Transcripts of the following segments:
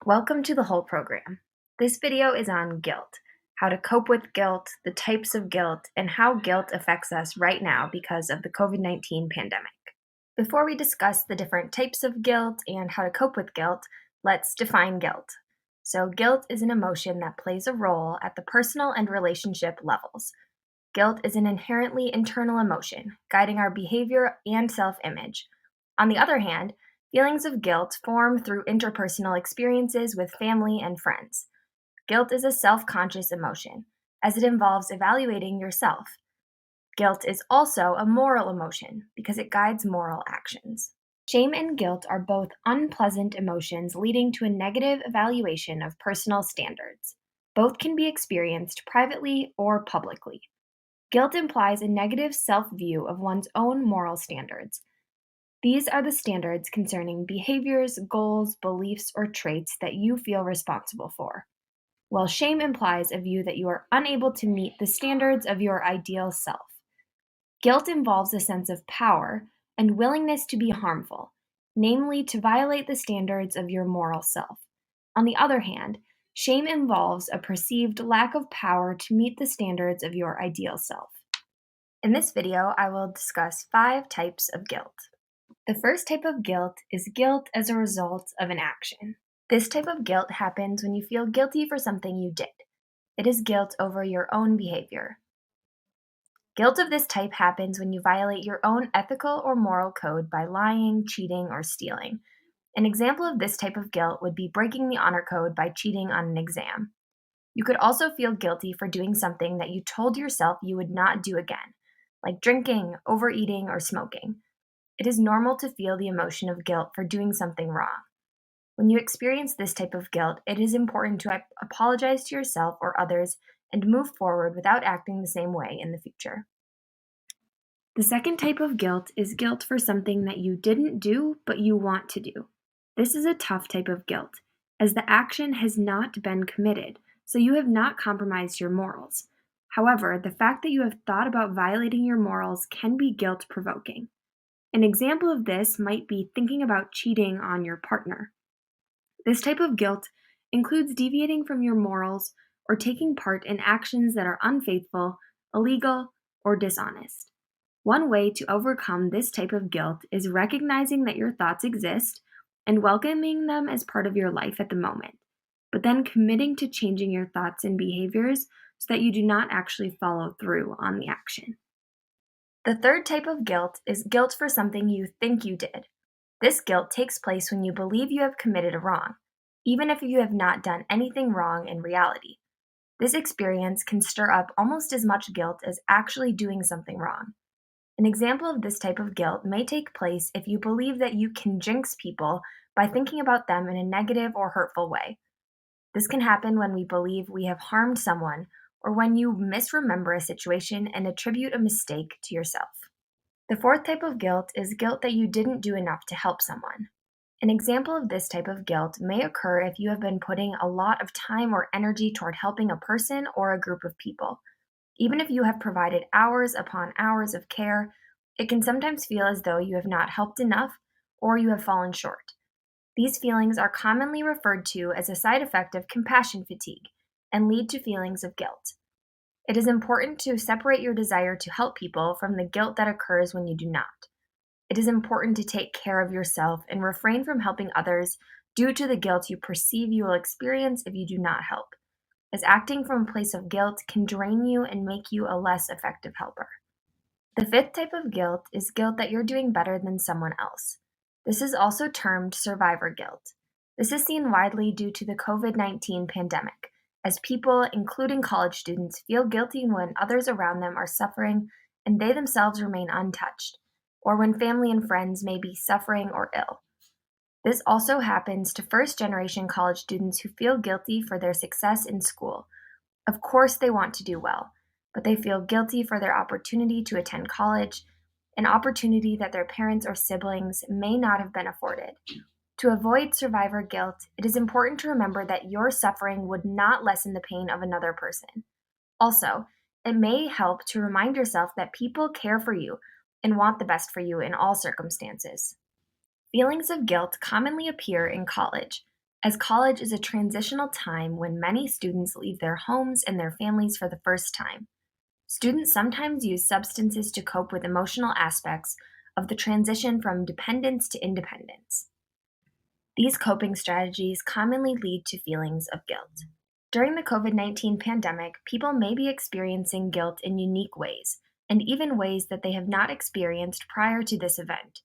Welcome to the whole program. This video is on guilt, how to cope with guilt, the types of guilt, and how guilt affects us right now because of the COVID-19 pandemic. Before we discuss the different types of guilt and how to cope with guilt, let's define guilt. So, guilt is an emotion that plays a role at the personal and relationship levels. Guilt is an inherently internal emotion, guiding our behavior and self-image. On the other hand, feelings of guilt form through interpersonal experiences with family and friends. Guilt is a self-conscious emotion, as it involves evaluating yourself. Guilt is also a moral emotion because it guides moral actions. Shame and guilt are both unpleasant emotions leading to a negative evaluation of personal standards. Both can be experienced privately or publicly. Guilt implies a negative self-view of one's own moral standards. These are the standards concerning behaviors, goals, beliefs, or traits that you feel responsible for, while shame implies a view that you are unable to meet the standards of your ideal self. Guilt involves a sense of power and willingness to be harmful, namely to violate the standards of your moral self. On the other hand, shame involves a perceived lack of power to meet the standards of your ideal self. In this video, I will discuss 5 types of guilt. The first type of guilt is guilt as a result of an action. This type of guilt happens when you feel guilty for something you did. It is guilt over your own behavior. Guilt of this type happens when you violate your own ethical or moral code by lying, cheating, or stealing. An example of this type of guilt would be breaking the honor code by cheating on an exam. You could also feel guilty for doing something that you told yourself you would not do again, like drinking, overeating, or smoking. It is normal to feel the emotion of guilt for doing something wrong. When you experience this type of guilt, it is important to apologize to yourself or others and move forward without acting the same way in the future. The second type of guilt is guilt for something that you didn't do but you want to do. This is a tough type of guilt, as the action has not been committed, so you have not compromised your morals. However, the fact that you have thought about violating your morals can be guilt-provoking. An example of this might be thinking about cheating on your partner. This type of guilt includes deviating from your morals or taking part in actions that are unfaithful, illegal, or dishonest. One way to overcome this type of guilt is recognizing that your thoughts exist and welcoming them as part of your life at the moment, but then committing to changing your thoughts and behaviors so that you do not actually follow through on the action. The third type of guilt is guilt for something you think you did. This guilt takes place when you believe you have committed a wrong, even if you have not done anything wrong in reality. This experience can stir up almost as much guilt as actually doing something wrong. An example of this type of guilt may take place if you believe that you can jinx people by thinking about them in a negative or hurtful way. This can happen when we believe we have harmed someone or when you misremember a situation and attribute a mistake to yourself. The fourth type of guilt is guilt that you didn't do enough to help someone. An example of this type of guilt may occur if you have been putting a lot of time or energy toward helping a person or a group of people. Even if you have provided hours upon hours of care, it can sometimes feel as though you have not helped enough or you have fallen short. These feelings are commonly referred to as a side effect of compassion fatigue and lead to feelings of guilt. It is important to separate your desire to help people from the guilt that occurs when you do not. It is important to take care of yourself and refrain from helping others due to the guilt you perceive you will experience if you do not help, as acting from a place of guilt can drain you and make you a less effective helper. The fifth type of guilt is guilt that you're doing better than someone else. This is also termed survivor guilt. This is seen widely due to the COVID-19 pandemic, as people, including college students, feel guilty when others around them are suffering and they themselves remain untouched, or when family and friends may be suffering or ill. This also happens to first-generation college students who feel guilty for their success in school. Of course they want to do well, but they feel guilty for their opportunity to attend college, an opportunity that their parents or siblings may not have been afforded. To avoid survivor guilt, it is important to remember that your suffering would not lessen the pain of another person. Also, it may help to remind yourself that people care for you and want the best for you in all circumstances. Feelings of guilt commonly appear in college. as college is a transitional time when many students leave their homes and their families for the first time. Students sometimes use substances to cope with emotional aspects of the transition from dependence to independence. These coping strategies commonly lead to feelings of guilt. During the COVID-19 pandemic, people may be experiencing guilt in unique ways, and even ways that they have not experienced prior to this event.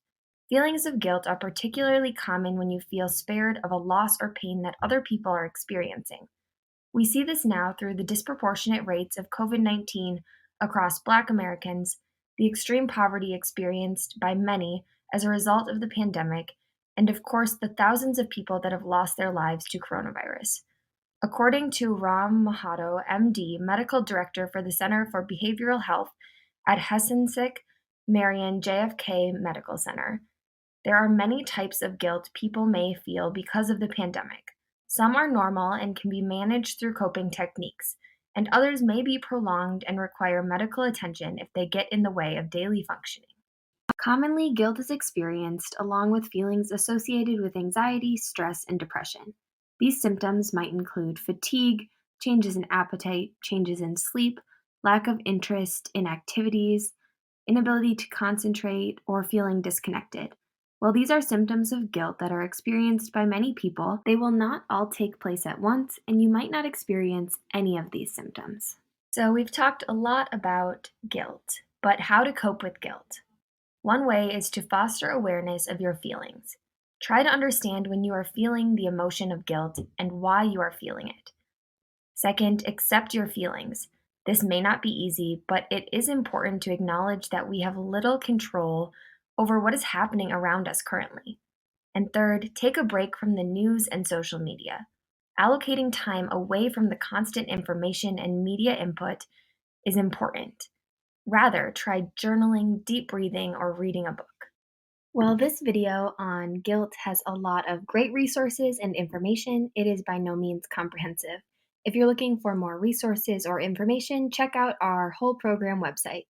Feelings of guilt are particularly common when you feel spared of a loss or pain that other people are experiencing. We see this now through the disproportionate rates of COVID-19 across Black Americans, the extreme poverty experienced by many as a result of the pandemic, and of course, the thousands of people that have lost their lives to coronavirus. According to Ram Mahato, MD, Medical Director for the Center for Behavioral Health at Hackensack Marion JFK Medical Center, there are many types of guilt people may feel because of the pandemic. Some are normal and can be managed through coping techniques, and others may be prolonged and require medical attention if they get in the way of daily functioning. Commonly, guilt is experienced along with feelings associated with anxiety, stress, and depression. These symptoms might include fatigue, changes in appetite, changes in sleep, lack of interest in activities, inability to concentrate, or feeling disconnected. While these are symptoms of guilt that are experienced by many people, they will not all take place at once, and you might not experience any of these symptoms. So, we've talked a lot about guilt, but how to cope with guilt. One way is to foster awareness of your feelings. Try to understand when you are feeling the emotion of guilt and why you are feeling it. Second, accept your feelings. This may not be easy, but it is important to acknowledge that we have little control over what is happening around us currently. And third, take a break from the news and social media. Allocating time away from the constant information and media input is important. Rather, try journaling, deep breathing, or reading a book. While this video on guilt has a lot of great resources and information, it is by no means comprehensive. If you're looking for more resources or information, check out our whole program website.